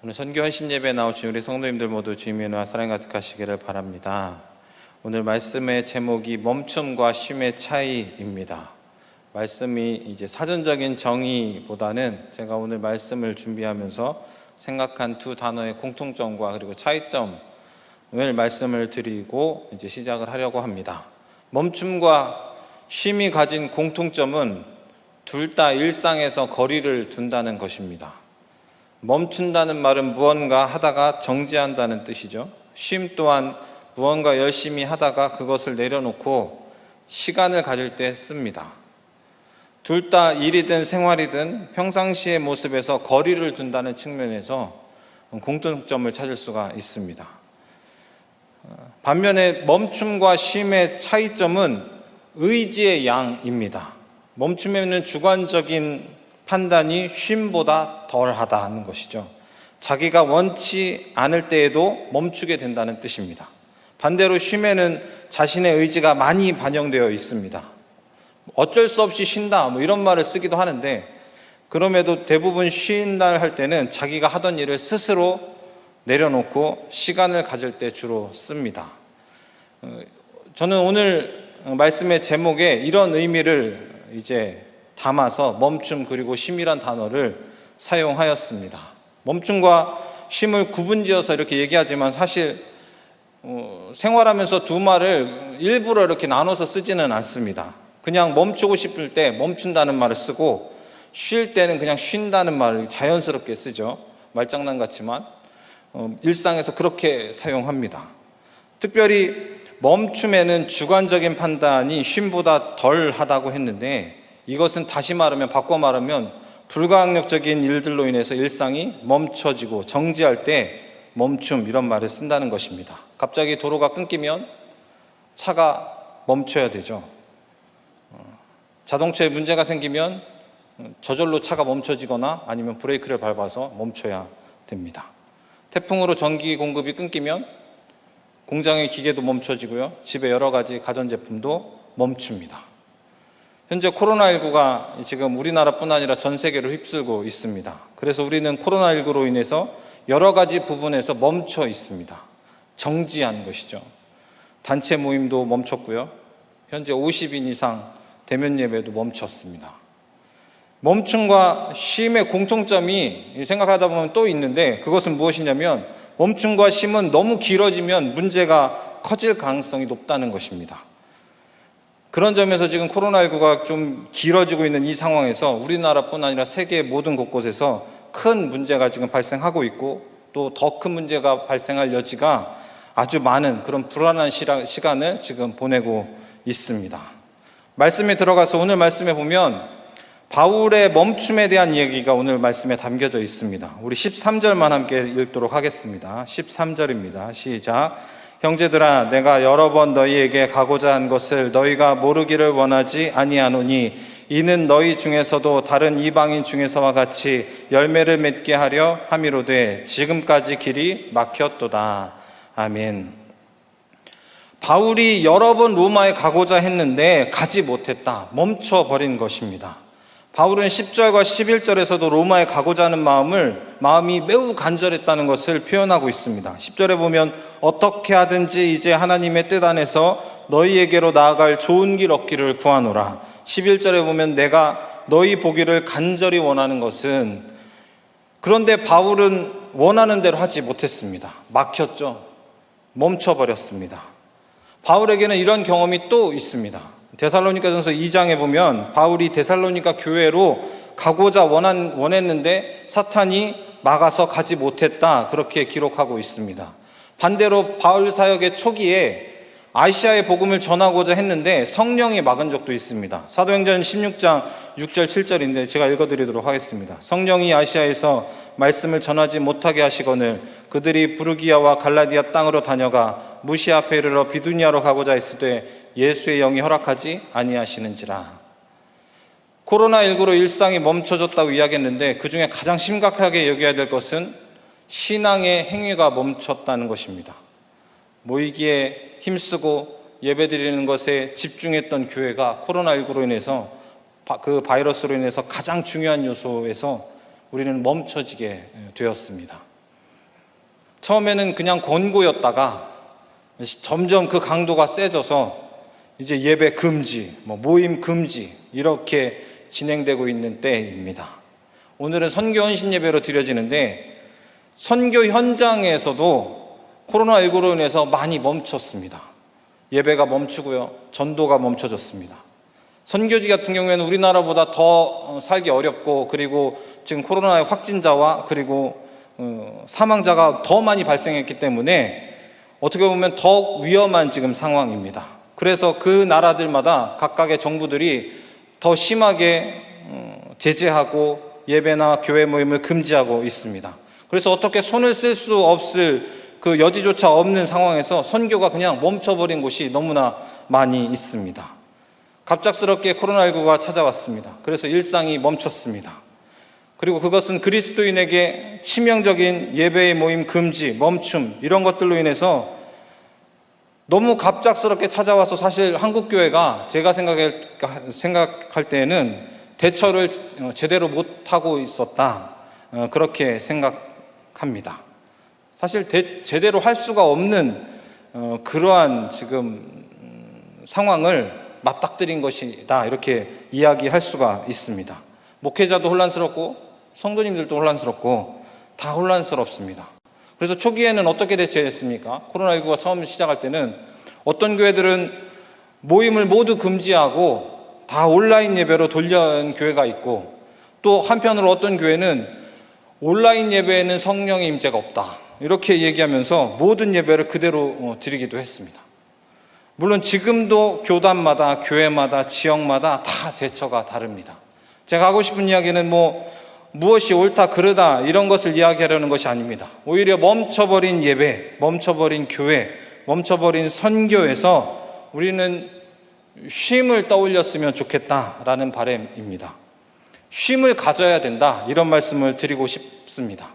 오늘 선교 헌신 예배에 나오신 우리 성도님들 모두 주님의 은혜와 사랑이 가득하시기를 바랍니다. 오늘 말씀의 제목이 멈춤과 쉼의 차이입니다. 말씀이 이제 사전적인 정의보다는 제가 오늘 말씀을 준비하면서 생각한 두 단어의 공통점과 그리고 차이점을 말씀을 드리고 이제 시작을 하려고 합니다. 멈춤과 쉼이 가진 공통점은 둘 다 일상에서 거리를 둔다는 것입니다. 멈춘다는 말은 무언가 하다가 정지한다는 뜻이죠. 쉼 또한 무언가 열심히 하다가 그것을 내려놓고 시간을 가질 때 씁니다. 둘 다 일이든 생활이든 평상시의 모습에서 거리를 둔다는 측면에서 공통점을 찾을 수가 있습니다. 반면에 멈춤과 쉼의 차이점은 의지의 양입니다. 멈춤에는 주관적인 판단이 쉼보다 덜하다는 것이죠. 자기가 원치 않을 때에도 멈추게 된다는 뜻입니다. 반대로 쉼에는 자신의 의지가 많이 반영되어 있습니다. 어쩔 수 없이 쉰다 이런 말을 쓰기도 하는데, 그럼에도 대부분 쉰다 할 때는 자기가 하던 일을 스스로 내려놓고 시간을 가질 때 주로 씁니다. 저는 오늘 말씀의 제목에 이런 의미를 이제 담아서 멈춤 그리고 쉼이란 단어를 사용하였습니다. 멈춤과 쉼을 구분지어서 이렇게 얘기하지만 사실 생활하면서 두 말을 일부러 이렇게 나눠서 쓰지는 않습니다. 그냥 멈추고 싶을 때 멈춘다는 말을 쓰고, 쉴 때는 그냥 쉰다는 말을 자연스럽게 쓰죠. 말장난 같지만 일상에서 그렇게 사용합니다. 특별히 멈춤에는 주관적인 판단이 쉼보다 덜하다고 했는데, 이것은 다시 말하면, 바꿔 말하면 불가항력적인 일들로 인해서 일상이 멈춰지고 정지할 때 멈춤 이런 말을 쓴다는 것입니다. 갑자기 도로가 끊기면 차가 멈춰야 되죠. 자동차에 문제가 생기면 저절로 차가 멈춰지거나 아니면 브레이크를 밟아서 멈춰야 됩니다. 태풍으로 전기 공급이 끊기면 공장의 기계도 멈춰지고요, 집의 여러 가지 가전제품도 멈춥니다. 현재 코로나19가 지금 우리나라뿐 아니라 전 세계를 휩쓸고 있습니다. 그래서 우리는 코로나19로 인해서 여러 가지 부분에서 멈춰 있습니다. 정지한 것이죠. 단체 모임도 멈췄고요, 현재 50인 이상 대면 예배도 멈췄습니다. 멈춤과 쉼의 공통점이 생각하다 보면 또 있는데, 그것은 무엇이냐면 멈춤과 쉼은 너무 길어지면 문제가 커질 가능성이 높다는 것입니다. 그런 점에서 지금 코로나19가 좀 길어지고 있는 이 상황에서 우리나라뿐 아니라 세계 모든 곳곳에서 큰 문제가 지금 발생하고 있고, 또 더 큰 문제가 발생할 여지가 아주 많은 그런 불안한 시간을 지금 보내고 있습니다. 말씀에 들어가서 오늘 말씀에 보면 바울의 멈춤에 대한 얘기가 오늘 말씀에 담겨져 있습니다. 우리 13절만 함께 읽도록 하겠습니다. 13절입니다. 시작. 형제들아, 내가 여러 번 너희에게 가고자 한 것을 너희가 모르기를 원하지 아니하노니, 이는 너희 중에서도 다른 이방인 중에서와 같이 열매를 맺게 하려 함이로되 지금까지 길이 막혔도다. 아멘. 바울이 여러 번 로마에 가고자 했는데 가지 못했다, 멈춰버린 것입니다. 바울은 10절과 11절에서도 로마에 가고자 하는 마음이 매우 간절했다는 것을 표현하고 있습니다. 10절에 보면 어떻게 하든지 이제 하나님의 뜻 안에서 너희에게로 나아갈 좋은 길 얻기를 구하노라. 11절에 보면 내가 너희 보기를 간절히 원하는 것은, 그런데 바울은 원하는 대로 하지 못했습니다. 막혔죠. 멈춰버렸습니다. 바울에게는 이런 경험이 또 있습니다. 데살로니가전서 2장에 보면 바울이 데살로니가 교회로 가고자 원했는데 사탄이 막아서 가지 못했다, 그렇게 기록하고 있습니다. 반대로 바울 사역의 초기에 아시아의 복음을 전하고자 했는데 성령이 막은 적도 있습니다. 사도행전 16장 6절 7절인데 제가 읽어드리도록 하겠습니다. 성령이 아시아에서 말씀을 전하지 못하게 하시거늘 그들이 부르기아와 갈라디아 땅으로 다녀가 무시아 앞에 이르러 비두니아로 가고자 했으되 예수의 영이 허락하지 아니하시는지라. 코로나19로 일상이 멈춰졌다고 이야기했는데, 그 중에 가장 심각하게 여겨야 될 것은 신앙의 행위가 멈췄다는 것입니다. 모이기에 힘쓰고 예배드리는 것에 집중했던 교회가 코로나19로 인해서, 그 바이러스로 인해서 가장 중요한 요소에서 우리는 멈춰지게 되었습니다. 처음에는 그냥 권고였다가 점점 그 강도가 세져서 이제 예배 금지, 모임 금지 이렇게 진행되고 있는 때입니다. 오늘은 선교 헌신 예배로 드려지는데 선교 현장에서도 코로나19로 인해서 많이 멈췄습니다. 예배가 멈추고요, 전도가 멈춰졌습니다. 선교지 같은 경우에는 우리나라보다 더 살기 어렵고, 그리고 지금 코로나의 확진자와 그리고 사망자가 더 많이 발생했기 때문에 어떻게 보면 더 위험한 지금 상황입니다. 그래서 그 나라들마다 각각의 정부들이 더 심하게 제재하고 예배나 교회 모임을 금지하고 있습니다. 그래서 어떻게 손을 쓸 수 없을 그 여지조차 없는 상황에서 선교가 그냥 멈춰버린 곳이 너무나 많이 있습니다. 갑작스럽게 코로나19가 찾아왔습니다. 그래서 일상이 멈췄습니다. 그리고 그것은 그리스도인에게 치명적인 예배의 모임 금지, 멈춤 이런 것들로 인해서 너무 갑작스럽게 찾아와서 사실 한국교회가 제가 생각할 때에는 대처를 제대로 못하고 있었다, 그렇게 생각합니다. 사실 제대로 할 수가 없는 그러한 지금 상황을 맞닥뜨린 것이다, 이렇게 이야기할 수가 있습니다. 목회자도 혼란스럽고 성도님들도 혼란스럽고 다 혼란스럽습니다. 그래서 초기에는 어떻게 대처했습니까? 코로나19가 처음 시작할 때는 어떤 교회들은 모임을 모두 금지하고 다 온라인 예배로 돌려는 교회가 있고, 또 한편으로 어떤 교회는 온라인 예배에는 성령의 임재가 없다, 이렇게 얘기하면서 모든 예배를 그대로 드리기도 했습니다. 물론 지금도 교단마다, 교회마다, 지역마다 다 대처가 다릅니다. 제가 하고 싶은 이야기는 무엇이 옳다, 그르다 이런 것을 이야기하려는 것이 아닙니다. 오히려 멈춰버린 예배, 멈춰버린 교회, 멈춰버린 선교에서 우리는 쉼을 떠올렸으면 좋겠다라는 바람입니다. 쉼을 가져야 된다, 이런 말씀을 드리고 싶습니다.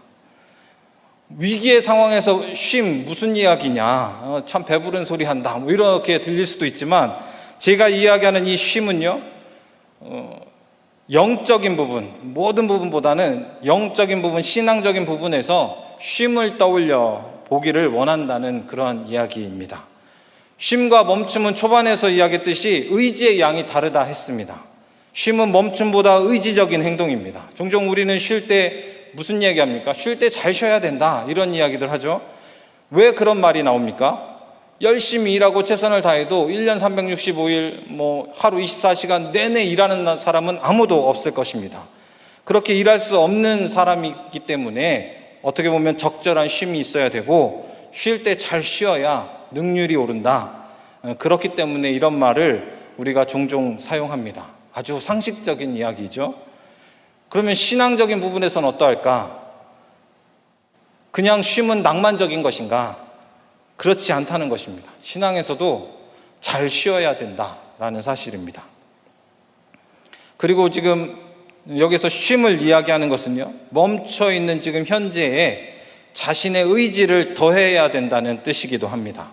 위기의 상황에서 쉼 무슨 이야기냐, 참 배부른 소리 한다, 이렇게 들릴 수도 있지만, 제가 이야기하는 이 쉼은요, 영적인 부분, 모든 부분보다는 영적인 부분, 신앙적인 부분에서 쉼을 떠올려 보기를 원한다는 그런 이야기입니다. 쉼과 멈춤은 초반에서 이야기했듯이 의지의 양이 다르다 했습니다. 쉼은 멈춤보다 의지적인 행동입니다. 종종 우리는 쉴 때 무슨 이야기합니까? 쉴 때 잘 쉬어야 된다, 이런 이야기들 하죠. 왜 그런 말이 나옵니까? 열심히 일하고 최선을 다해도 1년 365일 하루 24시간 내내 일하는 사람은 아무도 없을 것입니다. 그렇게 일할 수 없는 사람이기 때문에 어떻게 보면 적절한 쉼이 있어야 되고, 쉴 때 잘 쉬어야 능률이 오른다. 그렇기 때문에 이런 말을 우리가 종종 사용합니다. 아주 상식적인 이야기죠. 그러면 신앙적인 부분에서는 어떠할까? 그냥 쉼은 낭만적인 것인가? 그렇지 않다는 것입니다. 신앙에서도 잘 쉬어야 된다라는 사실입니다. 그리고 지금 여기서 쉼을 이야기하는 것은요, 멈춰있는 지금 현재에 자신의 의지를 더해야 된다는 뜻이기도 합니다.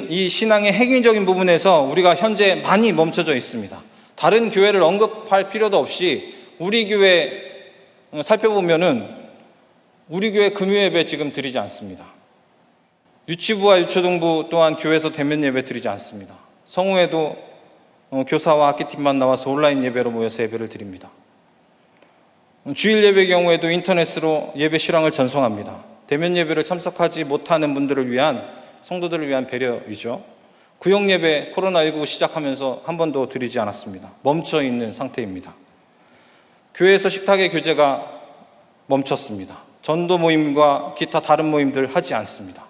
이 신앙의 행위적인 부분에서 우리가 현재 많이 멈춰져 있습니다. 다른 교회를 언급할 필요도 없이 우리 교회 살펴보면은 우리 교회 금요예배 지금 드리지 않습니다. 유치부와 유초등부 또한 교회에서 대면 예배 드리지 않습니다. 성우회도 교사와 학기팀만 나와서 온라인 예배로 모여서 예배를 드립니다. 주일 예배 경우에도 인터넷으로 예배 실황을 전송합니다. 대면 예배를 참석하지 못하는 분들을 위한, 성도들을 위한 배려이죠. 구역 예배 코로나19 시작하면서 한 번도 드리지 않았습니다. 멈춰 있는 상태입니다. 교회에서 식탁의 교제가 멈췄습니다. 전도 모임과 기타 다른 모임들 하지 않습니다.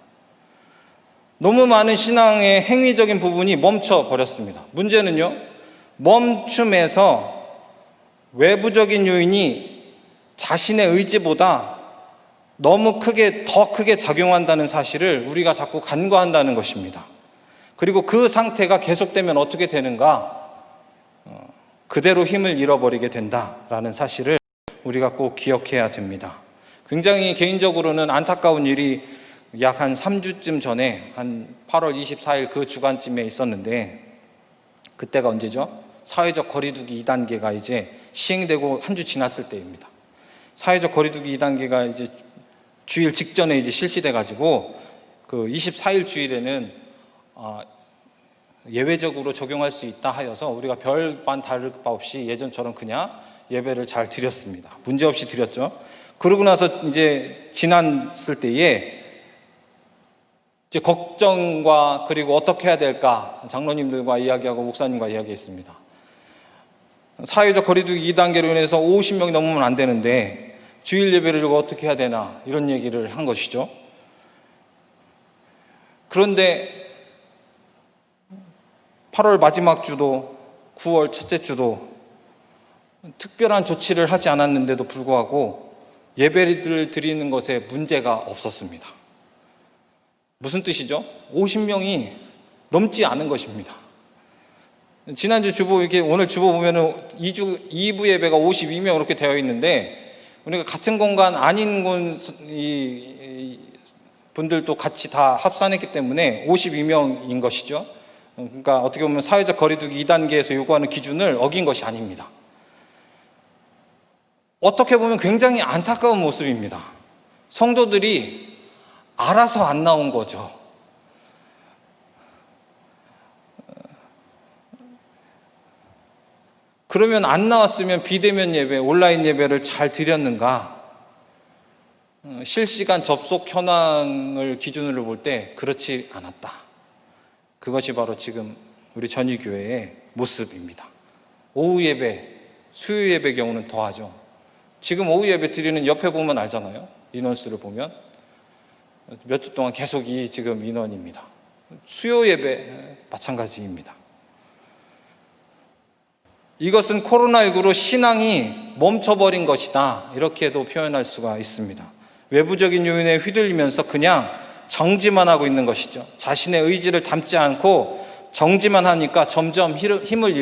너무 많은 신앙의 행위적인 부분이 멈춰버렸습니다. 문제는요, 멈춤에서 외부적인 요인이 자신의 의지보다 너무 더 크게 작용한다는 사실을 우리가 자꾸 간과한다는 것입니다. 그리고 그 상태가 계속되면 어떻게 되는가? 그대로 힘을 잃어버리게 된다라는 사실을 우리가 꼭 기억해야 됩니다. 굉장히 개인적으로는 안타까운 일이 약 한 3주쯤 전에 한 8월 24일 그 주간쯤에 있었는데, 그때가 언제죠? 사회적 거리두기 2단계가 이제 시행되고 한 주 지났을 때입니다. 사회적 거리두기 2단계가 이제 주일 직전에 이제 실시돼 가지고 그 24일 주일에는 예외적으로 적용할 수 있다 하여서 우리가 별반 다를 바 없이 예전처럼 그냥 예배를 잘 드렸습니다. 문제 없이 드렸죠. 그러고 나서 이제 지났을 때에 이제 걱정과 그리고 어떻게 해야 될까 장로님들과 이야기하고 목사님과 이야기했습니다. 사회적 거리두기 2단계로 인해서 50명이 넘으면 안 되는데 주일 예배를 어떻게 해야 되나 이런 얘기를 한 것이죠. 그런데 8월 마지막 주도 9월 첫째 주도 특별한 조치를 하지 않았는데도 불구하고 예배를 드리는 것에 문제가 없었습니다. 무슨 뜻이죠? 50명이 넘지 않은 것입니다. 지난주 주보, 이렇게 오늘 주보 보면은 2부 예배가 52명 이렇게 되어 있는데 우리가 같은 공간 아닌 분들도 같이 다 합산했기 때문에 52명인 것이죠. 그러니까 어떻게 보면 사회적 거리두기 2단계에서 요구하는 기준을 어긴 것이 아닙니다. 어떻게 보면 굉장히 안타까운 모습입니다. 성도들이 알아서 안 나온 거죠. 그러면 안 나왔으면 비대면 예배, 온라인 예배를 잘 드렸는가? 실시간 접속 현황을 기준으로 볼 때 그렇지 않았다. 그것이 바로 지금 우리 전위교회의 모습입니다. 오후 예배, 수요 예배 경우는 더하죠. 지금 오후 예배 드리는 옆에 보면 알잖아요. 인원수를 보면 몇 주 동안 계속 이 지금 인원입니다. 수요 예배 마찬가지입니다. 이것은 코로나19로 신앙이 멈춰버린 것이다. 이렇게도 표현할 수가 있습니다. 외부적인 요인에 휘둘리면서 그냥 정지만 하고 있는 것이죠. 자신의 의지를 담지 않고 정지만 하니까 점점 힘을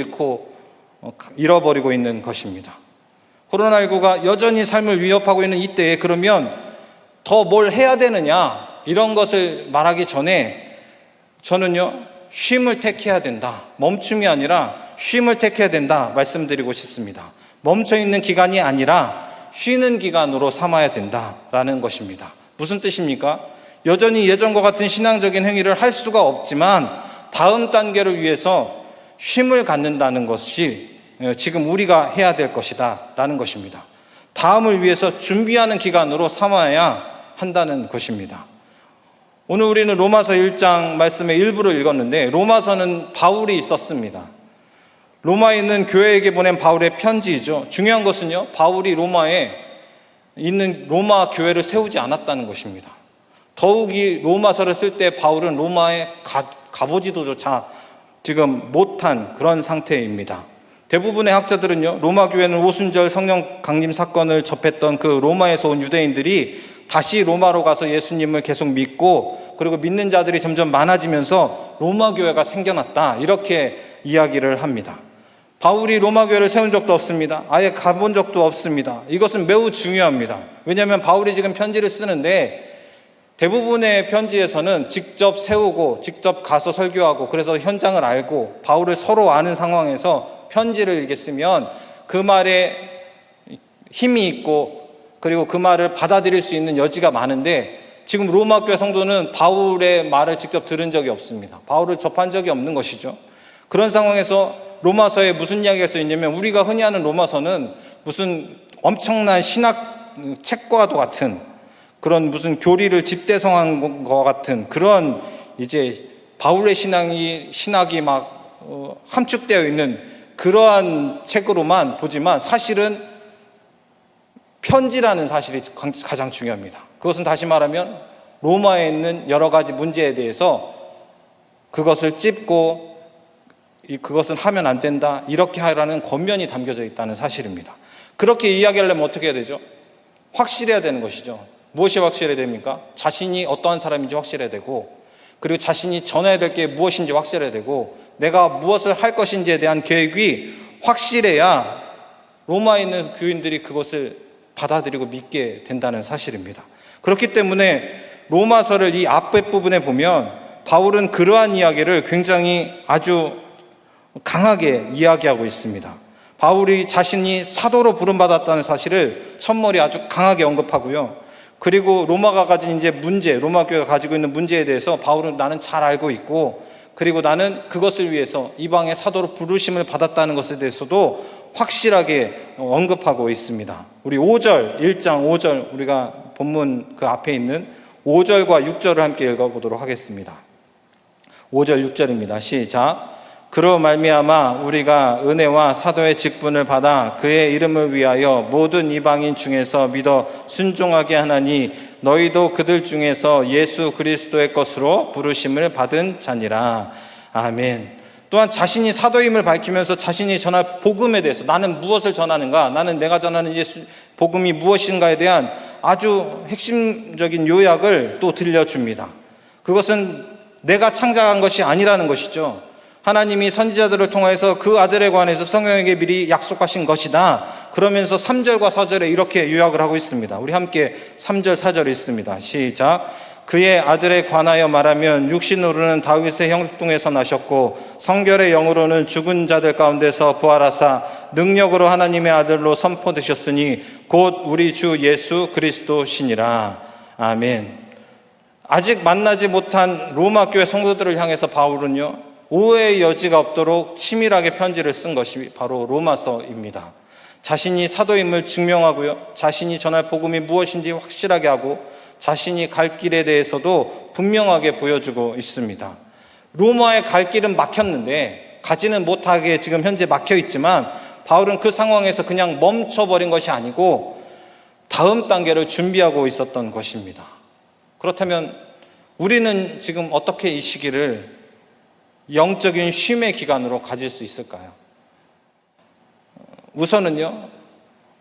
잃어버리고 있는 것입니다. 코로나19가 여전히 삶을 위협하고 있는 이때에 그러면 더 뭘 해야 되느냐 이런 것을 말하기 전에 저는요 쉼을 택해야 된다. 멈춤이 아니라 쉼을 택해야 된다 말씀드리고 싶습니다. 멈춰있는 기간이 아니라 쉬는 기간으로 삼아야 된다라는 것입니다. 무슨 뜻입니까? 여전히 예전과 같은 신앙적인 행위를 할 수가 없지만 다음 단계를 위해서 쉼을 갖는다는 것이 지금 우리가 해야 될 것이다 라는 것입니다. 다음을 위해서 준비하는 기간으로 삼아야 한다는 것입니다. 오늘 우리는 로마서 1장 말씀의 일부를 읽었는데 로마서는 바울이 썼습니다. 로마에 있는 교회에게 보낸 바울의 편지이죠. 중요한 것은요, 바울이 로마에 있는 로마 교회를 세우지 않았다는 것입니다. 더욱이 로마서를 쓸 때 바울은 로마에 가보지도조차 지금 못한 그런 상태입니다. 대부분의 학자들은요, 로마 교회는 오순절 성령 강림 사건을 접했던 그 로마에서 온 유대인들이 다시 로마로 가서 예수님을 계속 믿고 그리고 믿는 자들이 점점 많아지면서 로마 교회가 생겨났다 이렇게 이야기를 합니다. 바울이 로마 교회를 세운 적도 없습니다. 아예 가본 적도 없습니다. 이것은 매우 중요합니다. 왜냐하면 바울이 지금 편지를 쓰는데 대부분의 편지에서는 직접 세우고 직접 가서 설교하고 그래서 현장을 알고 바울을 서로 아는 상황에서 편지를 이렇게 쓰면 그 말에 힘이 있고 그리고 그 말을 받아들일 수 있는 여지가 많은데 지금 로마 교회 성도는 바울의 말을 직접 들은 적이 없습니다. 바울을 접한 적이 없는 것이죠. 그런 상황에서 로마서에 무슨 이야기가 써 있냐면 우리가 흔히 아는 로마서는 무슨 엄청난 신학 책과도 같은 그런 무슨 교리를 집대성한 것 같은 그런 이제 바울의 신학이 막 함축되어 있는 그러한 책으로만 보지만 사실은 편지라는 사실이 가장 중요합니다. 그것은 다시 말하면 로마에 있는 여러 가지 문제에 대해서 그것을 찝고 그것은 하면 안 된다 이렇게 하라는 권면이 담겨져 있다는 사실입니다. 그렇게 이야기하려면 어떻게 해야 되죠? 확실해야 되는 것이죠. 무엇이 확실해야 됩니까? 자신이 어떠한 사람인지 확실해야 되고 그리고 자신이 전해야 될 게 무엇인지 확실해야 되고 내가 무엇을 할 것인지에 대한 계획이 확실해야 로마에 있는 교인들이 그것을 받아들이고 믿게 된다는 사실입니다. 그렇기 때문에 로마서를 이 앞에 부분에 보면 바울은 그러한 이야기를 굉장히 아주 강하게 이야기하고 있습니다. 바울이 자신이 사도로 부름받았다는 사실을 첫머리 아주 강하게 언급하고요. 그리고 로마가 가진 이제 문제, 로마 교회가 가지고 있는 문제에 대해서 바울은 나는 잘 알고 있고, 그리고 나는 그것을 위해서 이방의 사도로 부르심을 받았다는 것에 대해서도 확실하게 언급하고 있습니다. 우리 5절, 1장 5절, 우리가 본문 그 앞에 있는 5절과 6절을 함께 읽어보도록 하겠습니다. 5절, 6절입니다. 시작. 그로 말미암아 우리가 은혜와 사도의 직분을 받아 그의 이름을 위하여 모든 이방인 중에서 믿어 순종하게 하나니 너희도 그들 중에서 예수 그리스도의 것으로 부르심을 받은 자니라. 아멘. 또한 자신이 사도임을 밝히면서 자신이 전할 복음에 대해서, 나는 무엇을 전하는가, 나는 내가 전하는 예수 복음이 무엇인가에 대한 아주 핵심적인 요약을 또 들려줍니다. 그것은 내가 창작한 것이 아니라는 것이죠. 하나님이 선지자들을 통해서 그 아들에 관해서 성경에게 미리 약속하신 것이다. 그러면서 3절과 4절에 이렇게 요약을 하고 있습니다. 우리 함께 3절, 4절 읽습니다. 시작. 그의 아들에 관하여 말하면 육신으로는 다윗의 혈통에서 나셨고 성결의 영으로는 죽은 자들 가운데서 부활하사 능력으로 하나님의 아들로 선포되셨으니 곧 우리 주 예수 그리스도시니라. 아멘. 아직 만나지 못한 로마 교회 성도들을 향해서 바울은요, 오해의 여지가 없도록 치밀하게 편지를 쓴 것이 바로 로마서입니다. 자신이 사도임을 증명하고요, 자신이 전할 복음이 무엇인지 확실하게 하고 자신이 갈 길에 대해서도 분명하게 보여주고 있습니다. 로마의 갈 길은 막혔는데, 가지는 못하게 지금 현재 막혀 있지만 바울은 그 상황에서 그냥 멈춰버린 것이 아니고 다음 단계를 준비하고 있었던 것입니다. 그렇다면 우리는 지금 어떻게 이 시기를 영적인 쉼의 기간으로 가질 수 있을까요? 우선은요,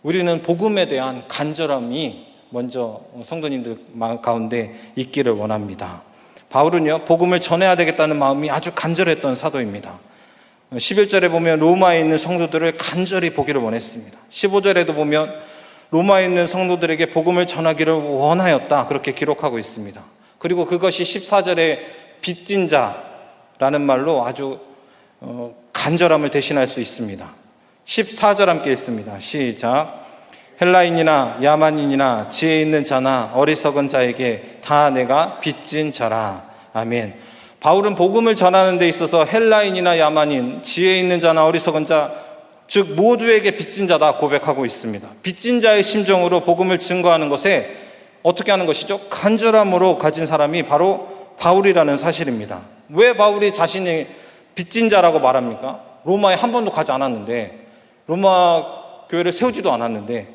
우리는 복음에 대한 간절함이 먼저 성도님들 가운데 있기를 원합니다. 바울은요, 복음을 전해야 되겠다는 마음이 아주 간절했던 사도입니다. 11절에 보면 로마에 있는 성도들을 간절히 보기를 원했습니다. 15절에도 보면 로마에 있는 성도들에게 복음을 전하기를 원하였다, 그렇게 기록하고 있습니다. 그리고 그것이 14절에 빚진 자라는 말로 아주 간절함을 대신할 수 있습니다. 14절 함께 읽습니다. 시작. 헬라인이나 야만인이나 지혜 있는 자나 어리석은 자에게 다 내가 빚진 자라. 아멘. 바울은 복음을 전하는 데 있어서 헬라인이나 야만인, 지혜 있는 자나 어리석은 자, 즉 모두에게 빚진 자다 고백하고 있습니다. 빚진 자의 심정으로 복음을 증거하는 것에 어떻게 하는 것이죠? 간절함으로 가진 사람이 바로 바울이라는 사실입니다. 왜 바울이 자신이 빚진 자라고 말합니까? 로마에 한 번도 가지 않았는데, 로마 교회를 세우지도 않았는데,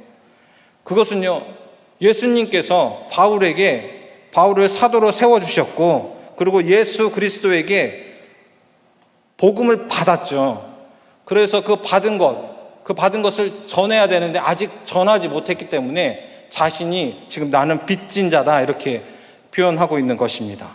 그것은요, 예수님께서 바울을 사도로 세워주셨고, 그리고 예수 그리스도에게 복음을 받았죠. 그래서 그 받은 것을 전해야 되는데 아직 전하지 못했기 때문에 자신이 지금 나는 빚진 자다, 이렇게 표현하고 있는 것입니다.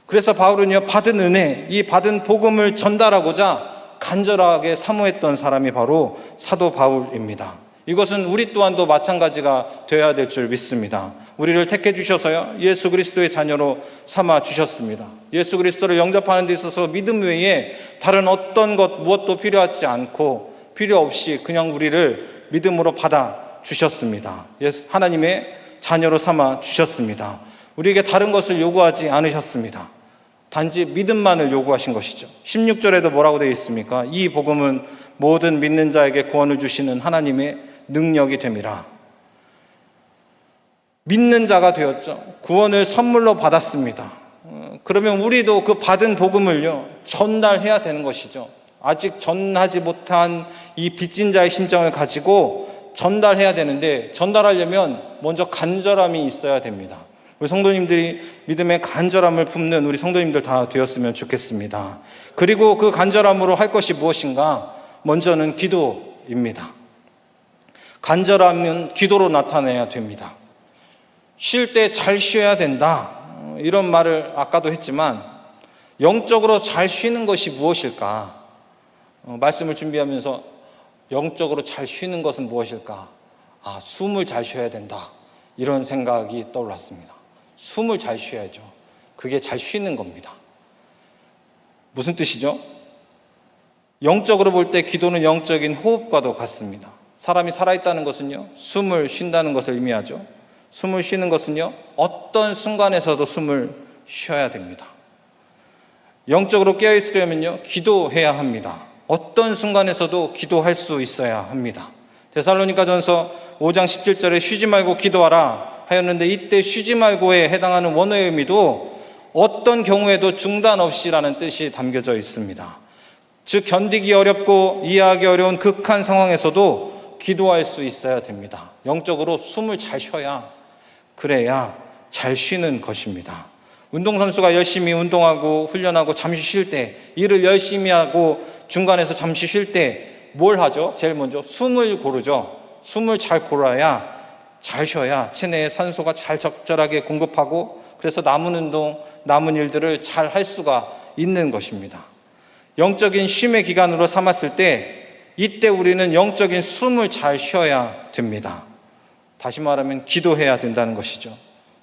그래서 바울은요, 받은 은혜, 이 받은 복음을 전달하고자 간절하게 사모했던 사람이 바로 사도 바울입니다. 이것은 우리 또한도 마찬가지가 되어야 될 줄 믿습니다. 우리를 택해 주셔서요, 예수 그리스도의 자녀로 삼아 주셨습니다. 예수 그리스도를 영접하는 데 있어서 믿음 외에 다른 어떤 것 무엇도 필요하지 않고 필요 없이 그냥 우리를 믿음으로 받아 주셨습니다. 하나님의 자녀로 삼아 주셨습니다. 우리에게 다른 것을 요구하지 않으셨습니다. 단지 믿음만을 요구하신 것이죠. 16절에도 뭐라고 되어 있습니까? 이 복음은 모든 믿는 자에게 구원을 주시는 하나님의 능력이 됨이라. 믿는 자가 되었죠. 구원을 선물로 받았습니다. 그러면 우리도 그 받은 복음을요, 전달해야 되는 것이죠. 아직 전하지 못한 이 빚진 자의 심정을 가지고 전달해야 되는데, 전달하려면 먼저 간절함이 있어야 됩니다. 우리 성도님들이 믿음의 간절함을 품는 우리 성도님들 다 되었으면 좋겠습니다. 그리고 그 간절함으로 할 것이 무엇인가? 먼저는 기도입니다. 간절함은 기도로 나타내야 됩니다. 쉴 때 잘 쉬어야 된다, 이런 말을 아까도 했지만 영적으로 잘 쉬는 것이 무엇일까? 말씀을 준비하면서 영적으로 잘 쉬는 것은 무엇일까? 숨을 잘 쉬어야 된다, 이런 생각이 떠올랐습니다. 숨을 잘 쉬어야죠. 그게 잘 쉬는 겁니다. 무슨 뜻이죠? 영적으로 볼 때 기도는 영적인 호흡과도 같습니다. 사람이 살아있다는 것은요, 숨을 쉰다는 것을 의미하죠. 숨을 쉬는 것은요, 어떤 순간에서도 숨을 쉬어야 됩니다. 영적으로 깨어있으려면요, 기도해야 합니다. 어떤 순간에서도 기도할 수 있어야 합니다. 데살로니가전서 5장 17절에 쉬지 말고 기도하라 하였는데, 이때 쉬지 말고에 해당하는 원어의 의미도 어떤 경우에도 중단 없이라는 뜻이 담겨져 있습니다. 즉, 견디기 어렵고 이해하기 어려운 극한 상황에서도 기도할 수 있어야 됩니다. 영적으로 숨을 잘 쉬어야, 그래야 잘 쉬는 것입니다. 운동선수가 열심히 운동하고 훈련하고 잠시 쉴 때, 일을 열심히 하고 중간에서 잠시 쉴 때 뭘 하죠? 제일 먼저 숨을 고르죠. 숨을 잘 골라야, 잘 쉬어야 체내에 산소가 잘 적절하게 공급하고, 그래서 남은 운동, 남은 일들을 잘 할 수가 있는 것입니다. 영적인 쉼의 기간으로 삼았을 때, 이때 우리는 영적인 숨을 잘 쉬어야 됩니다. 다시 말하면 기도해야 된다는 것이죠.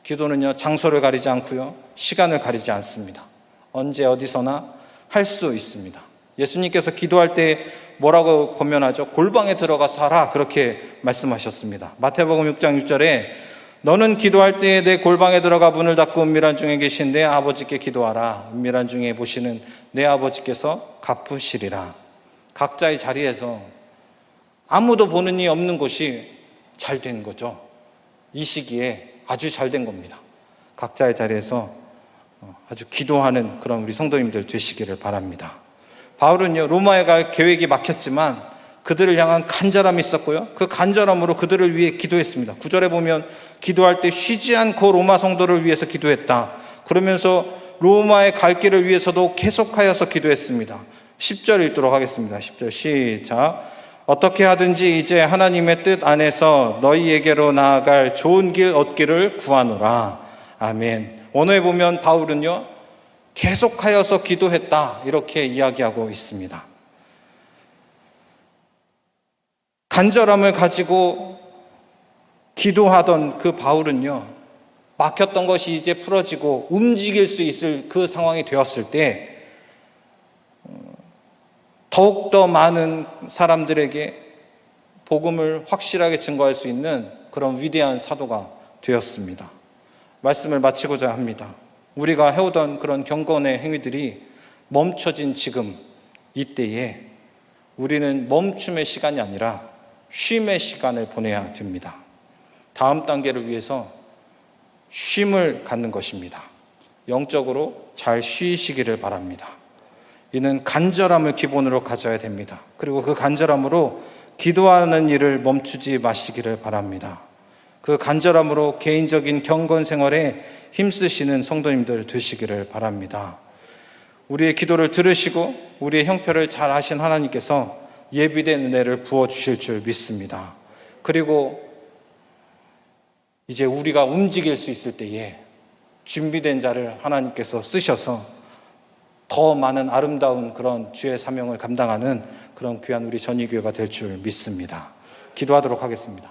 기도는요, 장소를 가리지 않고요, 시간을 가리지 않습니다. 언제 어디서나 할 수 있습니다. 예수님께서 기도할 때 뭐라고 권면하죠? 골방에 들어가서 하라, 그렇게 말씀하셨습니다. 마태복음 6장 6절에 너는 기도할 때에 내 골방에 들어가 문을 닫고 은밀한 중에 계신 내 아버지께 기도하라. 은밀한 중에 보시는 내 아버지께서 갚으시리라. 각자의 자리에서 아무도 보는 이 없는 곳이 잘 된 거죠. 이 시기에 아주 잘 된 겁니다. 각자의 자리에서 아주 기도하는 그런 우리 성도님들 되시기를 바랍니다. 바울은요, 로마에 갈 계획이 막혔지만 그들을 향한 간절함이 있었고요, 그 간절함으로 그들을 위해 기도했습니다. 9절에 보면 기도할 때 쉬지 않고 로마 성도를 위해서 기도했다. 그러면서 로마에 갈 길을 위해서도 계속하여서 기도했습니다. 10절 읽도록 하겠습니다. 10절 시작. 어떻게 하든지 이제 하나님의 뜻 안에서 너희에게로 나아갈 좋은 길 얻기를 구하노라. 아멘. 원어에 보면 바울은요, 계속하여서 기도했다, 이렇게 이야기하고 있습니다. 간절함을 가지고 기도하던 그 바울은요, 막혔던 것이 이제 풀어지고 움직일 수 있을 그 상황이 되었을 때 더욱더 많은 사람들에게 복음을 확실하게 증거할 수 있는 그런 위대한 사도가 되었습니다. 말씀을 마치고자 합니다. 우리가 해오던 그런 경건의 행위들이 멈춰진 지금 이때에 우리는 멈춤의 시간이 아니라 쉼의 시간을 보내야 됩니다. 다음 단계를 위해서 쉼을 갖는 것입니다. 영적으로 잘 쉬시기를 바랍니다. 이는 간절함을 기본으로 가져야 됩니다. 그리고 그 간절함으로 기도하는 일을 멈추지 마시기를 바랍니다. 그 간절함으로 개인적인 경건 생활에 힘쓰시는 성도님들 되시기를 바랍니다. 우리의 기도를 들으시고 우리의 형편을 잘 아신 하나님께서 예비된 은혜를 부어주실 줄 믿습니다. 그리고 이제 우리가 움직일 수 있을 때에 준비된 자를 하나님께서 쓰셔서 더 많은 아름다운 그런 주의 사명을 감당하는 그런 귀한 우리 전이교회가 될 줄 믿습니다. 기도하도록 하겠습니다.